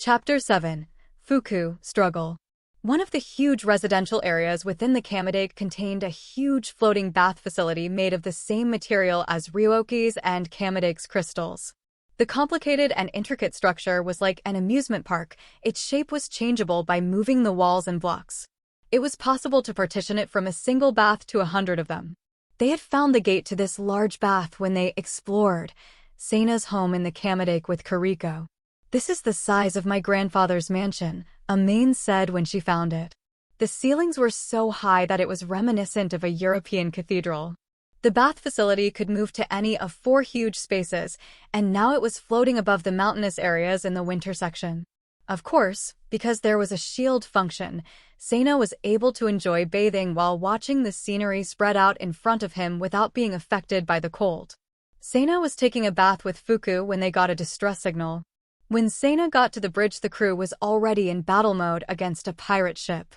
Chapter 7. Fuku, Struggle. One of the huge residential areas within the Kamedake contained a huge floating bath facility made of the same material as Ryoki's and Kamidake's crystals. The complicated and intricate structure was like an amusement park. Its shape was changeable by moving the walls and blocks. It was possible to partition it from a single bath to 100 of them. They had found the gate to this large bath when they explored Seina's home in the Kamedake with Kuriko. "This is the size of my grandfather's mansion," Amane said when she found it. The ceilings were so high that it was reminiscent of a European cathedral. The bath facility could move to any of 4 huge spaces, and now it was floating above the mountainous areas in the winter section. Of course, because there was a shield function, Seina was able to enjoy bathing while watching the scenery spread out in front of him without being affected by the cold. Seina was taking a bath with Fuku when they got a distress signal. When Seina got to the bridge, the crew was already in battle mode against a pirate ship.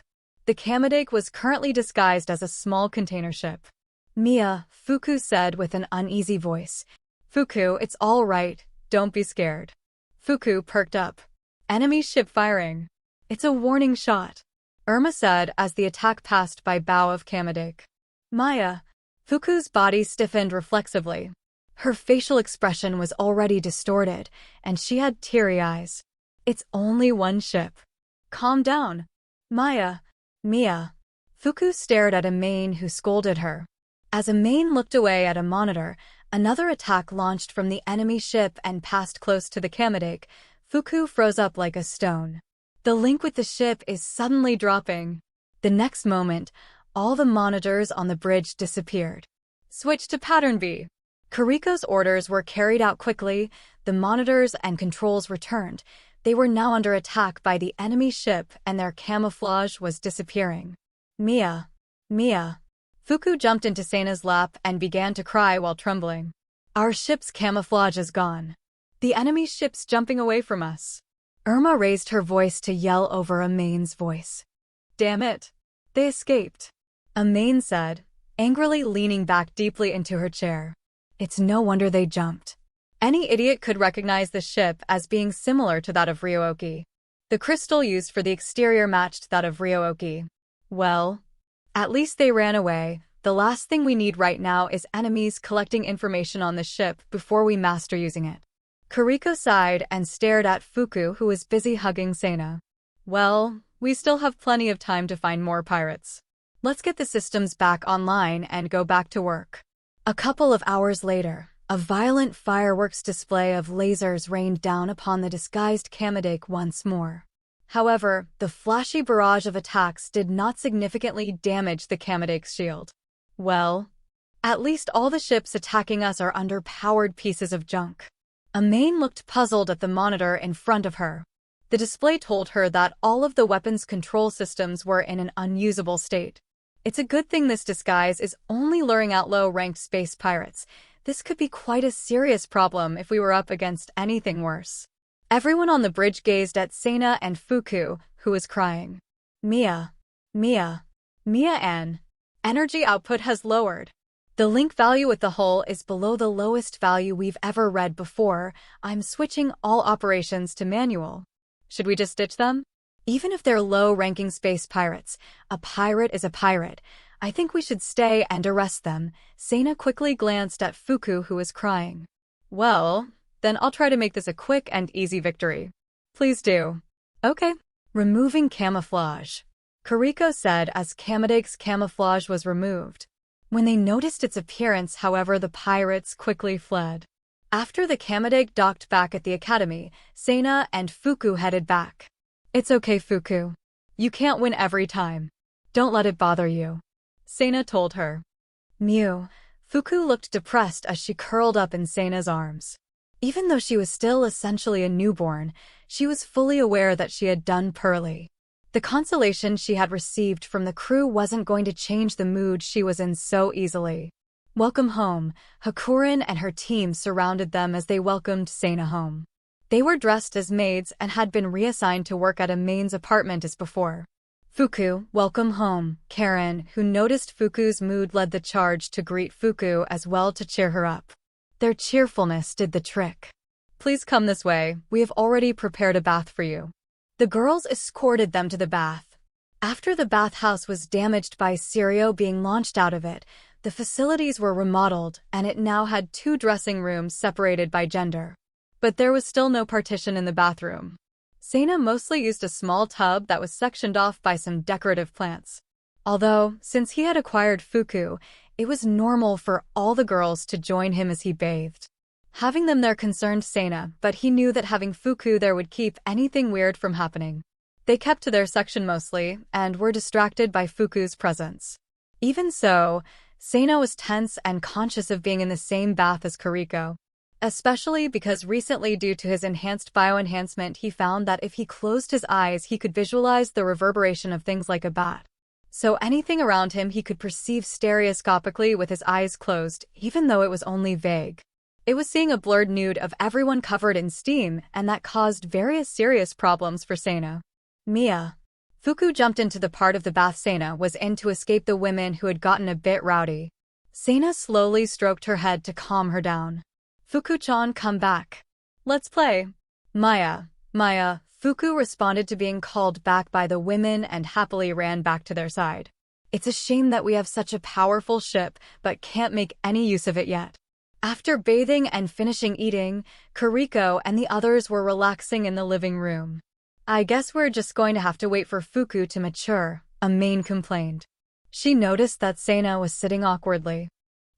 The Kamedake was currently disguised as a small container ship. "Mia," Fuku said with an uneasy voice. "Fuku, it's all right, don't be scared." Fuku perked up. "Enemy ship firing. It's a warning shot," Irma said as the attack passed by bow of Kamedake. "Maya." Fuku's body stiffened reflexively. Her facial expression was already distorted, and she had teary eyes. "It's only one ship. Calm down. Maya." "Mia." Fuku stared at Amane, who scolded her. As Amane looked away at a monitor, another attack launched from the enemy ship and passed close to the Kamedake. Fuku froze up like a stone. The link with the ship is suddenly dropping. The next moment, all the monitors on the bridge disappeared. "Switch to pattern B." Kuriko's orders were carried out quickly. The monitors and controls returned. They were now under attack by the enemy ship, and their camouflage was disappearing. "Mia. Mia." Fuku jumped into Seina's lap and began to cry while trembling. "Our ship's camouflage is gone. The enemy ship's jumping away from us." Irma raised her voice to yell over Amane's voice. "Damn it. They escaped," Amane said, angrily leaning back deeply into her chair. "It's no wonder they jumped." Any idiot could recognize the ship as being similar to that of Ryoki. The crystal used for the exterior matched that of Ryoki. "Well, at least they ran away. The last thing we need right now is enemies collecting information on the ship before we master using it." Kuriko sighed and stared at Fuku, who was busy hugging Seina. "Well, we still have plenty of time to find more pirates. Let's get the systems back online and go back to work." A couple of hours later, a violent fireworks display of lasers rained down upon the disguised Kamedake once more. However, the flashy barrage of attacks did not significantly damage the Kamedake's shield. "Well, at least all the ships attacking us are underpowered pieces of junk." Amane looked puzzled at the monitor in front of her. The display told her that all of the weapons control systems were in an unusable state. It's a good thing this disguise is only luring out low-ranked space pirates. This could be quite a serious problem if we were up against anything worse. Everyone on the bridge gazed at Seina and Fuku, who was crying. "Mia. Mia. Mia-an. Energy output has lowered. The link value with the hull is below the lowest value we've ever read before. I'm switching all operations to manual. Should we just ditch them? Even if they're low-ranking space pirates, a pirate is a pirate. I think we should stay and arrest them." Seina quickly glanced at Fuku, who was crying. "Well, then I'll try to make this a quick and easy victory." "Please do." "Okay." Removing camouflage, Kuriko said as Kamedake's camouflage was removed. When they noticed its appearance, however, the pirates quickly fled. After the Kamedake docked back at the academy, Seina and Fuku headed back. "It's okay, Fuku. You can't win every time. Don't let it bother you," Seina told her. "Mew." Fuku looked depressed as she curled up in Seina's arms. Even though she was still essentially a newborn, she was fully aware that she had done poorly. The consolation she had received from the crew wasn't going to change the mood she was in so easily. "Welcome home." Hakurin and her team surrounded them as they welcomed Seina home. They were dressed as maids and had been reassigned to work at Amane's apartment as before. "Fuku, welcome home." Karen, who noticed Fuku's mood, led the charge to greet Fuku as well to cheer her up. Their cheerfulness did the trick. please come this way. We have already prepared a bath for you. The girls escorted them to the bath. After the bathhouse was damaged by Sirio being launched out of it, the facilities were remodeled and it now had 2 dressing rooms separated by gender. But there was still no partition in the bathroom. Sena mostly used a small tub that was sectioned off by some decorative plants. Although, since he had acquired Fuku, it was normal for all the girls to join him as he bathed. Having them there concerned Sena, but he knew that having Fuku there would keep anything weird from happening. They kept to their section mostly, and were distracted by Fuku's presence. Even so, Sena was tense and conscious of being in the same bath as Kariko. Especially because recently, due to his enhanced bioenhancement, he found that if he closed his eyes he could visualize the reverberation of things like a bat. So anything around him he could perceive stereoscopically with his eyes closed, even though it was only vague. It was seeing a blurred nude of everyone covered in steam, and that caused various serious problems for Sena. Mia. Fuku jumped into the part of the bath Sena was in to escape the women who had gotten a bit rowdy. Sena slowly stroked her head to calm her down. Fuku-chan, come back. Let's play. Maya. Fuku responded to being called back by the women and happily ran back to their side. It's a shame that we have such a powerful ship, but can't make any use of it yet. After bathing and finishing eating, Kariko and the others were relaxing in the living room. I guess we're just going to have to wait for Fuku to mature, Amain complained. She noticed that Sena was sitting awkwardly.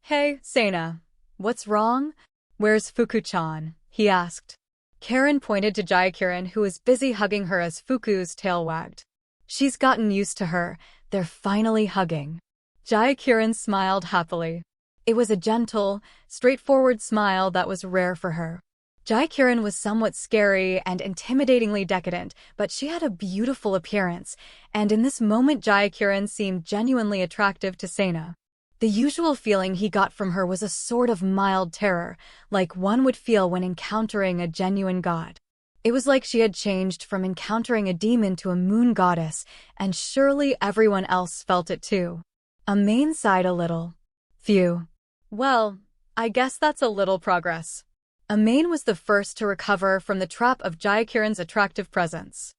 Hey, Sena. What's wrong? Where's Fuku-chan? He asked. Karen pointed to Jaikirin, who was busy hugging her as Fuku's tail wagged. She's gotten used to her. They're finally hugging. Jaikirin smiled happily. It was a gentle, straightforward smile that was rare for her. Jaikirin was somewhat scary and intimidatingly decadent, but she had a beautiful appearance, and in this moment Jaikirin seemed genuinely attractive to Sena. The usual feeling he got from her was a sort of mild terror, like one would feel when encountering a genuine god. It was like she had changed from encountering a demon to a moon goddess, and surely everyone else felt it too. Amain sighed a little. Phew. Well, I guess that's a little progress. Amain was the first to recover from the trap of Jaikirin's attractive presence.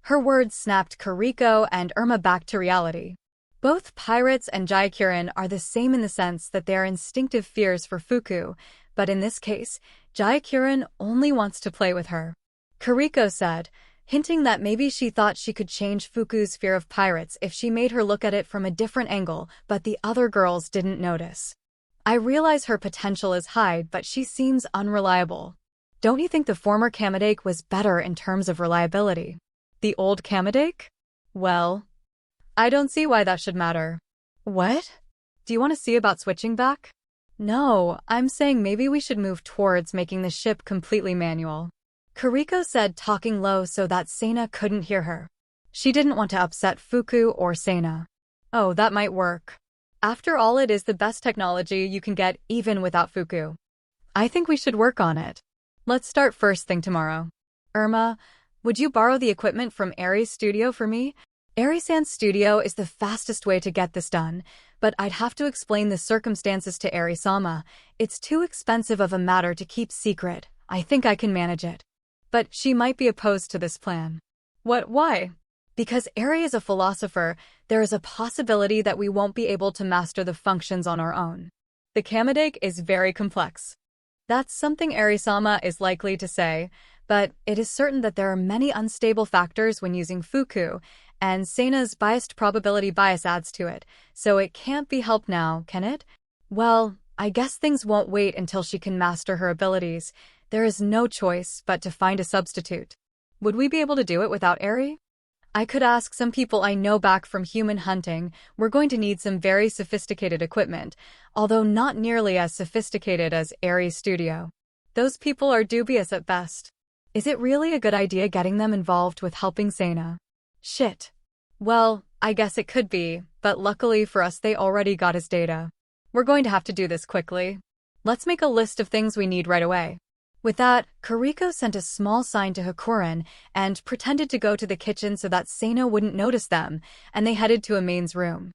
Her words snapped Kariko and Irma back to reality. Both Pirates and Jaikirin are the same in the sense that they are instinctive fears for Fuku, but in this case, Jaikirin only wants to play with her. Kariko said, hinting that maybe she thought she could change Fuku's fear of pirates if she made her look at it from a different angle, but the other girls didn't notice. I realize her potential is high, but she seems unreliable. Don't you think the former Kamedake was better in terms of reliability? The old Kamedake? Well, I don't see why that should matter. What? Do you want to see about switching back? No, I'm saying maybe we should move towards making the ship completely manual. Kariko said, talking low so that Sena couldn't hear her. She didn't want to upset Fuku or Sena. Oh, that might work. After all, it is the best technology you can get even without Fuku. I think we should work on it. Let's start first thing tomorrow. Irma, would you borrow the equipment from Ari's studio for me? Ari-san's studio is the fastest way to get this done, but I'd have to explain the circumstances to Ari-sama. It's too expensive of a matter to keep secret. I think I can manage it. But she might be opposed to this plan. Why? Because Ari is a philosopher, there is a possibility that we won't be able to master the functions on our own. The Kamedake is very complex. That's something Ari-sama is likely to say, but it is certain that there are many unstable factors when using Fuku, and Sena's biased probability bias adds to it, so it can't be helped now, can it? Well, I guess things won't wait until she can master her abilities. There is no choice but to find a substitute. Would we be able to do it without Ari? I could ask some people I know back from human hunting. We're going to need some very sophisticated equipment, although not nearly as sophisticated as Ari's studio. Those people are dubious at best. Is it really a good idea getting them involved with helping Sena? Shit. Well, I guess it could be, but luckily for us they already got his data. We're going to have to do this quickly. Let's make a list of things we need right away. With that, Kariko sent a small sign to Hakurin and pretended to go to the kitchen so that Sena wouldn't notice them, and they headed to Amain's room.